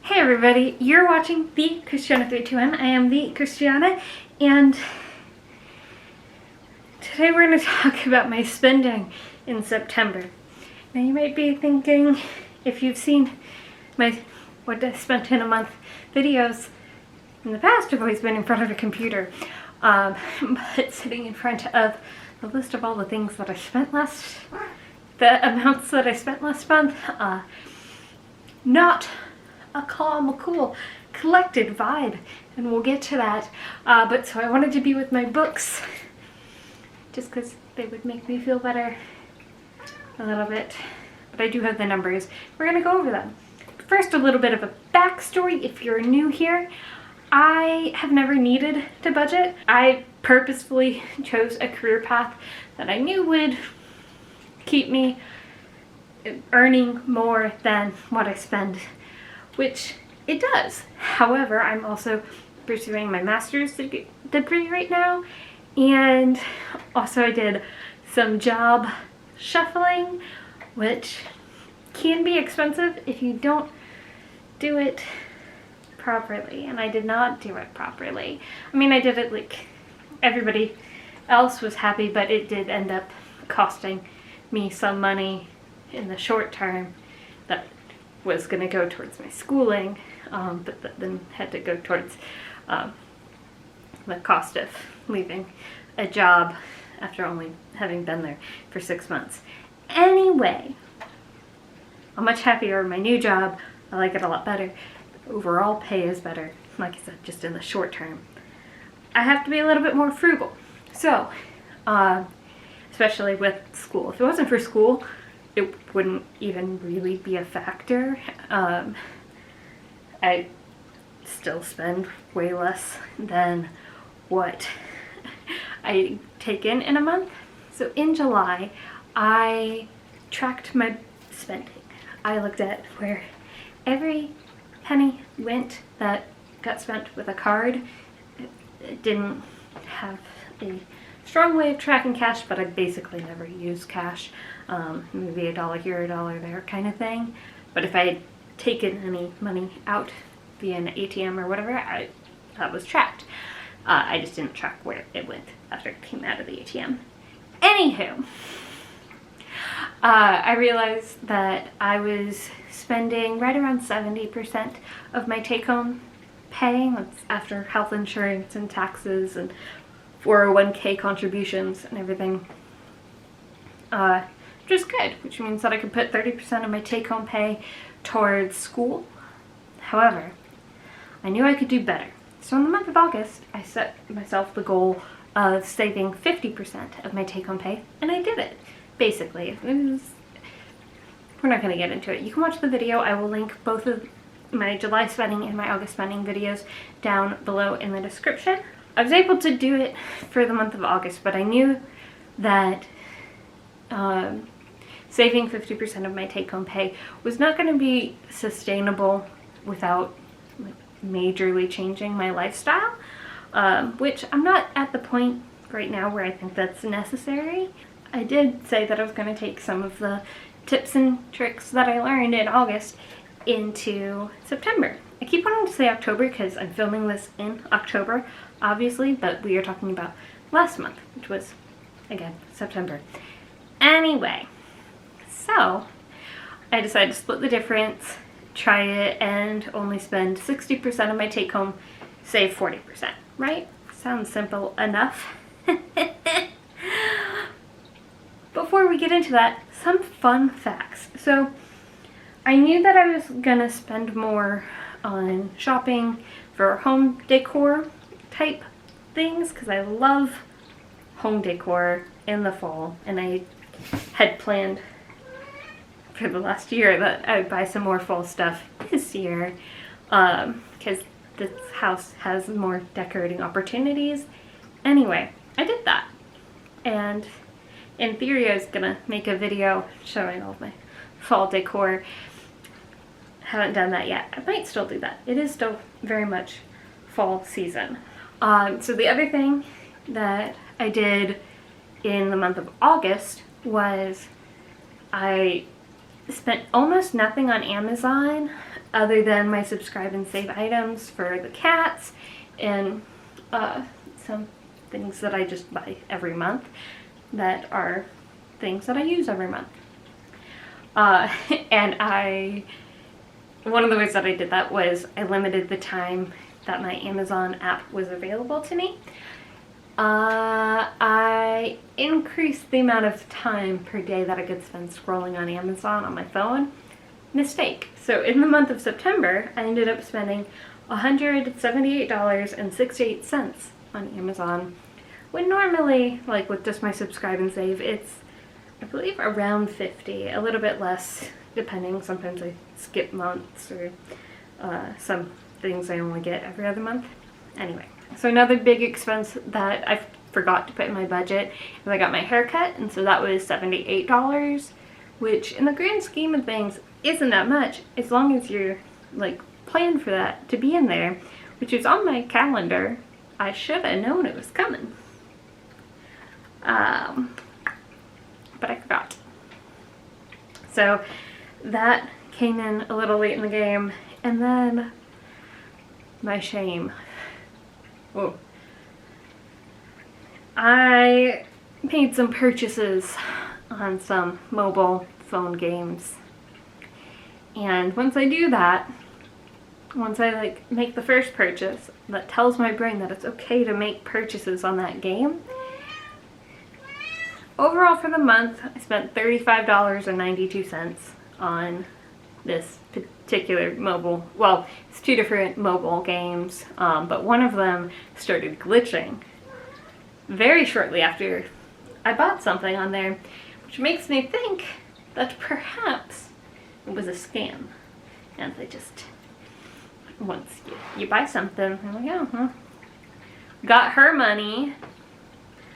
Hey everybody, you're watching the Christiana321. I am the Christiana, and today we're going to talk about my spending in September. Now you might be thinking, if you've seen my what I spent in a month videos in the past, I've always been in front of a computer, but sitting in front of the list of all the things that I spent the amounts that I spent last month, not a calm, cool, collected vibe, and we'll get to that. But so I wanted to be with my books, just because they would make me feel better a little bit. But I do have the numbers. We're gonna go over them. First, a little bit of a backstory if you're new here. I have never needed to budget. I purposefully chose a career path that I knew would keep me earning more than what I spend, which it does. However, I'm also pursuing my master's degree right now, and also I did some job shuffling, which can be expensive if you don't do it properly, and I did not do it properly. I mean, I did it like everybody else was happy, but it did end up costing me some money in the short term that was going to go towards my schooling, but that then had to go towards the cost of leaving a job after only having been there for 6 months. Anyway, I'm much happier in my new job. I like it a lot better. Overall pay is better, like I said, just in the short term. I have to be a little bit more frugal. So, especially with school. If it wasn't for school, it wouldn't even really be a factor. I still spend way less than what I take in a month. So in July, I tracked my spending. I looked at where every penny went that got spent with a card. It didn't have a strong way of tracking cash, but I basically never use cash. Maybe $1 here, $1 there kind of thing. But if I had taken any money out via an ATM or whatever, that was tracked. I just didn't track where it went after it came out of the ATM. Anywho, I realized that I was spending right around 70% of my take-home pay. That's after health insurance and taxes and 401k contributions and everything, which is good, which means that I could put 30% of my take-home pay towards school. However, I knew I could do better. So in the month of August, I set myself the goal of saving 50% of my take-home pay, and I did it, basically. We're not going to get into it. You can watch the video. I will link both of my July spending and my August spending videos down below in the description. I was able to do it for the month of August, but I knew that saving 50% of my take-home pay was not going to be sustainable without majorly changing my lifestyle, which I'm not at the point right now where I think that's necessary. I did say that I was going to take some of the tips and tricks that I learned in August into September. I keep wanting to say October because I'm filming this in October, obviously, but we are talking about last month, which was, again, September. Anyway, so I decided to split the difference, try it, and only spend 60% of my take-home, save 40%, right? Sounds simple enough. Before we get into that, some fun facts. So I knew that I was gonna spend more on shopping for home decor type things because I love home decor in the fall, and I had planned for the last year that I would buy some more fall stuff this year because this house has more decorating opportunities. Anyway, I did that, and in theory I was gonna make a video showing all of my fall decor. Haven't done that yet. I might still do that. It is still very much fall season. So the other thing that I did in the month of August was I spent almost nothing on Amazon other than my subscribe and save items for the cats and some things that I just buy every month that are things that I use every month. And one of the ways that I did that was I limited the time that my Amazon app was available to me. I increased the amount of time per day that I could spend scrolling on Amazon on my phone. Mistake. So in the month of September, I ended up spending $178.68 on Amazon, when normally, like with just my subscribe and save, it's, I believe, around 50, a little bit less, depending. Sometimes I skip months, or some things I only get every other month. Anyway, so another big expense that I forgot to put in my budget is I got my hair cut, and so that was $78, which in the grand scheme of things isn't that much, as long as you're like planned for that to be in there, which is on my calendar. I should have known it was coming. But I forgot. So that came in a little late in the game. And then my shame. Whoa. I made some purchases on some mobile phone games. And once I do that, once I like make the first purchase that tells my brain that it's okay to make purchases on that game, overall for the month I spent $35.92 on this particular mobile, well, it's two different mobile games, but one of them started glitching very shortly after I bought something on there, which makes me think that perhaps it was a scam, and they just, once you buy something, I'm like, oh, huh. Got her money.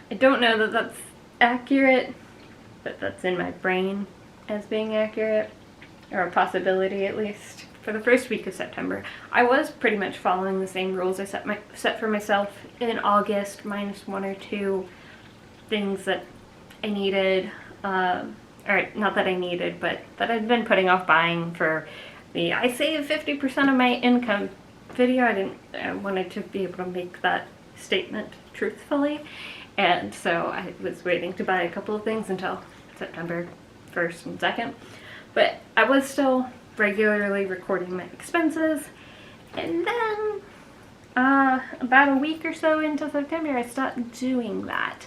I don't know that that's accurate, but that's in my brain as being accurate, or a possibility at least. For the first week of September, I was pretty much following the same rules I set for myself in August, minus one or two things that I needed, or not that I needed, but that I'd been putting off buying for the I save 50% of my income video. I wanted to be able to make that statement truthfully, and so I was waiting to buy a couple of things until September 1st and 2nd, but I was still regularly recording my expenses. And then about a week or so into September, I stopped doing that,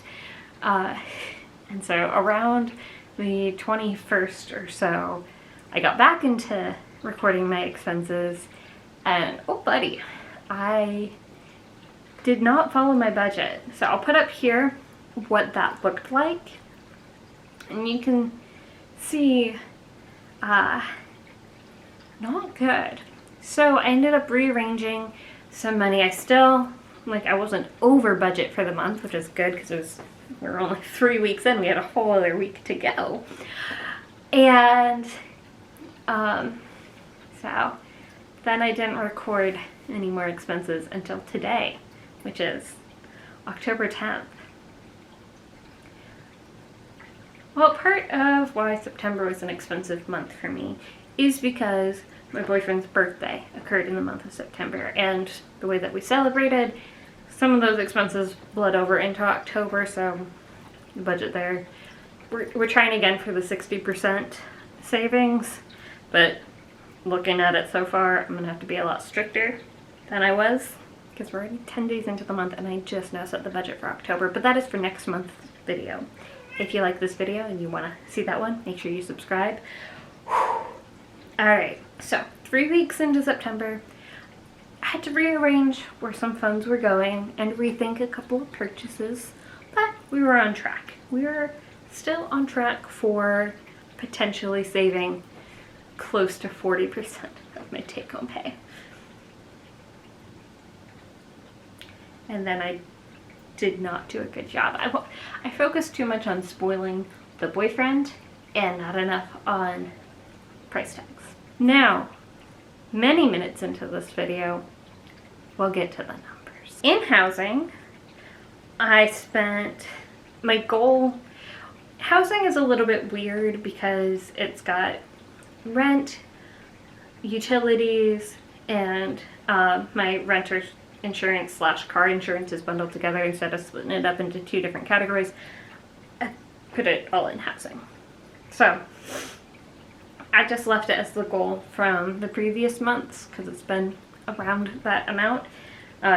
and so around the 21st or so, I got back into recording my expenses, and oh buddy, I did not follow my budget. So I'll put up here what that looked like, and you can see not good. So I ended up rearranging some money. I still, like, I wasn't over budget for the month, which is good because we were only 3 weeks in. We had a whole other week to go. And so then I didn't record any more expenses until today, which is October 10th. Well, part of why September was an expensive month for me is because my boyfriend's birthday occurred in the month of September, and the way that we celebrated, some of those expenses bled over into October, so the budget there, we're trying again for the 60% savings, but looking at it so far, I'm gonna have to be a lot stricter than I was, because we're already 10 days into the month and I just now set the budget for October, but that is for next month's video. If you like this video and you want to see that one, make sure you subscribe. Alright, so 3 weeks into September, I had to rearrange where some funds were going and rethink a couple of purchases, but we were on track. We were still on track for potentially saving close to 40% of my take-home pay. And then I did not do a good job. I focused too much on spoiling the boyfriend and not enough on price tags. Now, many minutes into this video, we'll get to the numbers. In housing, I spent, my goal, housing is a little bit weird because it's got rent, utilities and my renter's insurance / car insurance is bundled together instead of splitting it up into 2 different categories. I put it all in housing. So I just left it as the goal from the previous months because it's been around that amount.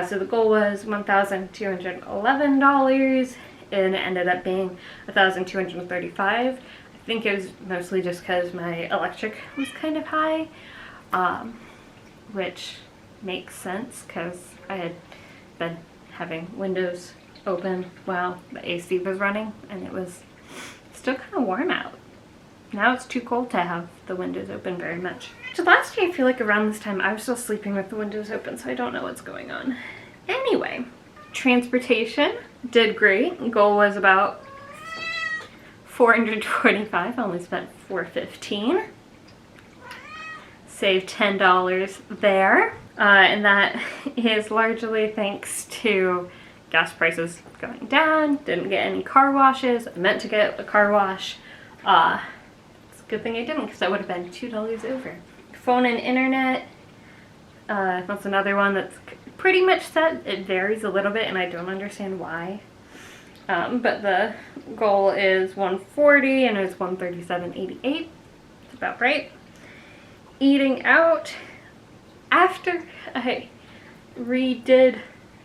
So the goal was $1,211 and it ended up being $1,235. I think it was mostly just because my electric was kind of high, which makes sense because I had been having windows open while the AC was running and it was still kind of warm out. Now it's too cold to have the windows open very much. So last year I feel like around this time I was still sleeping with the windows open, so I don't know what's going on. Anyway, transportation did great. Goal was about $425. I only spent $415. Saved $10 there. And that is largely thanks to gas prices going down. Didn't get any car washes. I meant to get a car wash. It's a good thing I didn't because that would have been $2 over. Phone and internet. That's another one that's pretty much set. It varies a little bit and I don't understand why. But the goal is $140 and it's $137.88. It's about right. Eating out. After I redid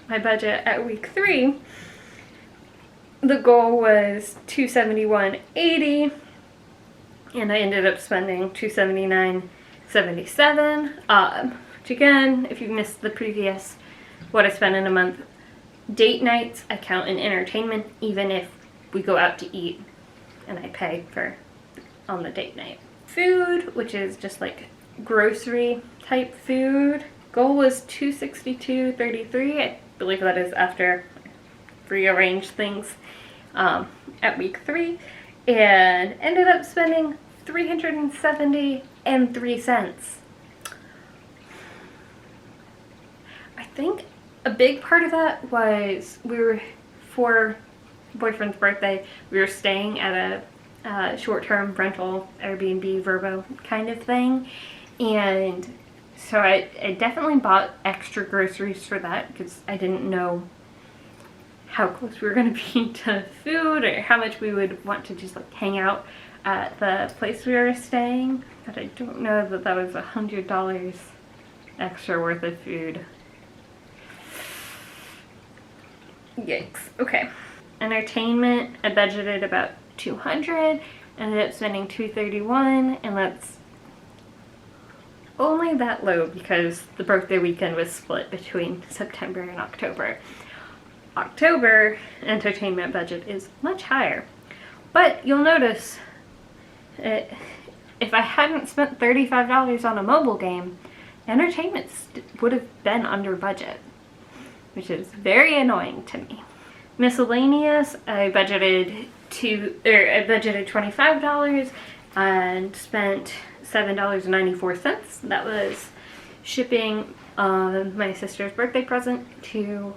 my budget at week 3, the goal was $271.80 and I ended up spending $279.77. Which again, if you missed the previous what I spent in a month, date nights I count in entertainment even if we go out to eat and I pay for on the date night. Food, which is just like grocery type food, goal was $262.33. I believe that is after rearrange things at week 3 and ended up spending $370.03. I think a big part of that was for boyfriend's birthday, we were staying at a short-term rental Airbnb Verbo kind of thing, and so I definitely bought extra groceries for that because I didn't know how close we were going to be to food or how much we would want to just like hang out at the place we were staying, but I don't know that that was $100 extra worth of food. Yikes. Okay. Entertainment, I budgeted about $200, ended up spending $231, and that's only that low because the birthday weekend was split between September and October. October entertainment budget is much higher, but you'll notice if I hadn't spent $35 on a mobile game, entertainment would have been under budget, which is very annoying to me. Miscellaneous, I budgeted $25 and spent $7.94. That was shipping my sister's birthday present to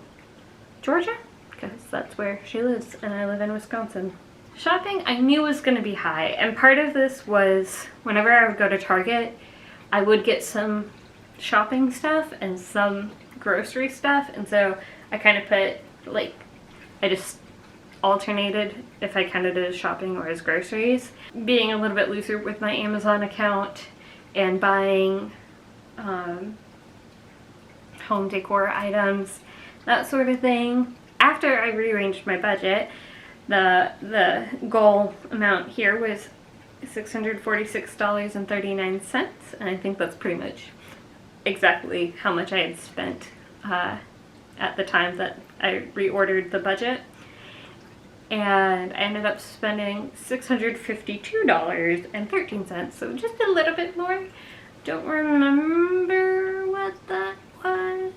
Georgia because that's where she lives and I live in Wisconsin. Shopping I knew was going to be high, and part of this was whenever I would go to Target, I would get some shopping stuff and some grocery stuff, and so I kind of put like, I just alternated if I counted it as shopping or as groceries. Being a little bit looser with my Amazon account and buying home decor items, that sort of thing. After I rearranged my budget, the goal amount here was $646.39, and I think that's pretty much exactly how much I had spent at the time that I reordered the budget. And I ended up spending $652.13, so just a little bit more. Don't remember what that was.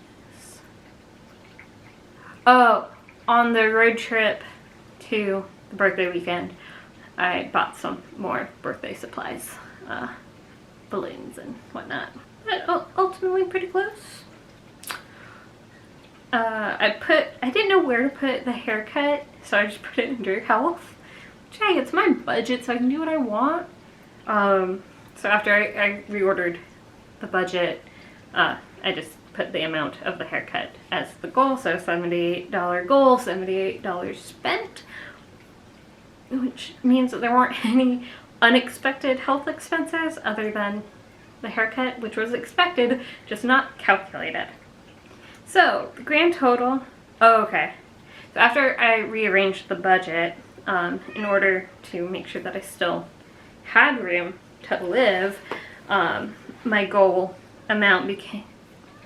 Oh, on the road trip to the birthday weekend, I bought some more birthday supplies, balloons and whatnot. But ultimately pretty close. I didn't know where to put the haircut, so I just put it under health. Which, hey, it's my budget, so I can do what I want. So after I reordered the budget, I just put the amount of the haircut as the goal. So $78 goal, $78 spent, which means that there weren't any unexpected health expenses other than the haircut, which was expected, just not calculated. So the grand total, oh, okay. So after I rearranged the budget, in order to make sure that I still had room to live, my goal amount became,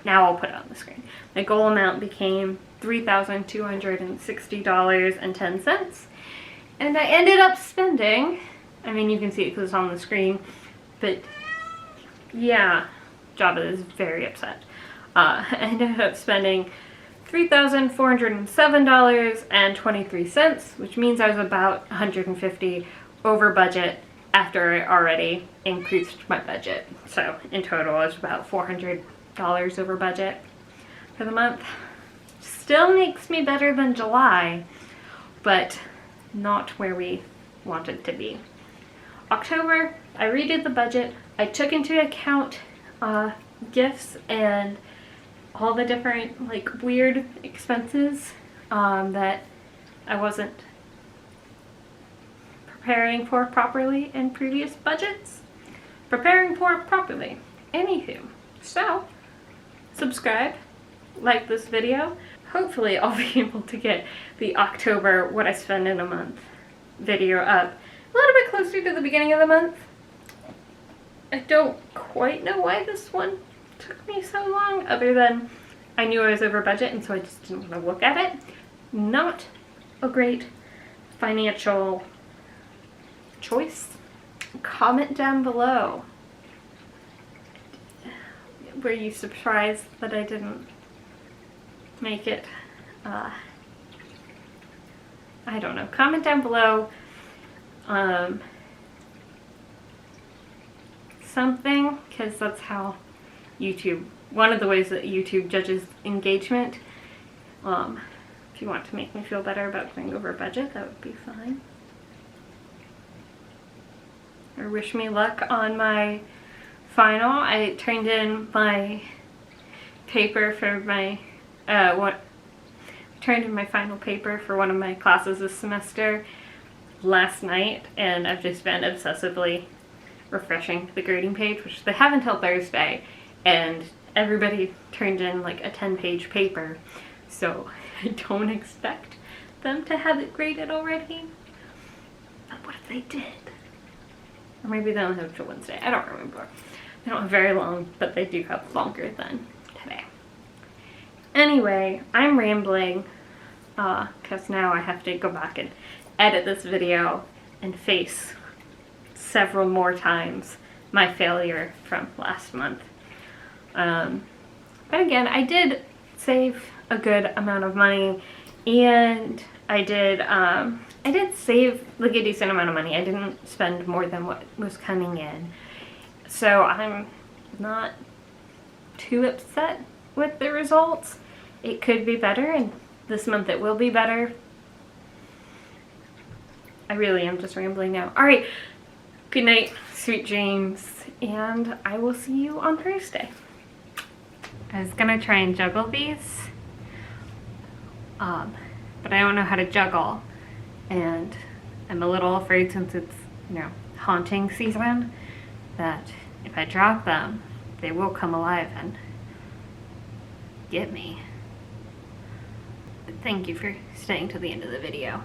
now I'll put it on the screen. My goal amount became $3,260.10. And I ended up spending, I mean, you can see it because it's on the screen, but yeah, Java is very upset. I ended up spending $3,407.23, which means I was about $150 over budget after I already increased my budget. So in total, I was about $400 over budget for the month. Still makes me better than July, but not where we wanted to be. October, I redid the budget. I took into account gifts and all the different like weird expenses that I wasn't preparing for properly in previous budgets. Preparing for properly. Anywho, so subscribe, like this video. Hopefully I'll be able to get the October what I spend in a month video up a little bit closer to the beginning of the month. I don't quite know why this one took me so long, other than I knew I was over budget and so I just didn't want to look at it. Not a great financial choice. Comment down below. Were you surprised that I didn't make it? I don't know. Comment down below something, because that's how YouTube, one of the ways that YouTube judges engagement. If you want to make me feel better about going over budget, that would be fine. Or wish me luck on my final. I turned in my paper for my turned in my final paper for one of my classes this semester last night, and I've just been obsessively refreshing the grading page, which they have until Thursday, and everybody turned in like a 10-page paper, so I don't expect them to have it graded already. But what if they did? Or maybe they don't have it till Wednesday. I don't remember. They don't have very long, but they do have longer than today. Anyway, I'm rambling because now I have to go back and edit this video and face several more times my failure from last month. But again, I did save a good amount of money, and I did save like a decent amount of money. I didn't spend more than what was coming in. So I'm not too upset with the results. It could be better, and this month it will be better. I really am just rambling now. All right, good night, sweet dreams, and I will see you on Thursday. I was gonna try and juggle these, but I don't know how to juggle, and I'm a little afraid, since it's, you know, haunting season, that if I drop them, they will come alive and get me. But thank you for staying to the end of the video.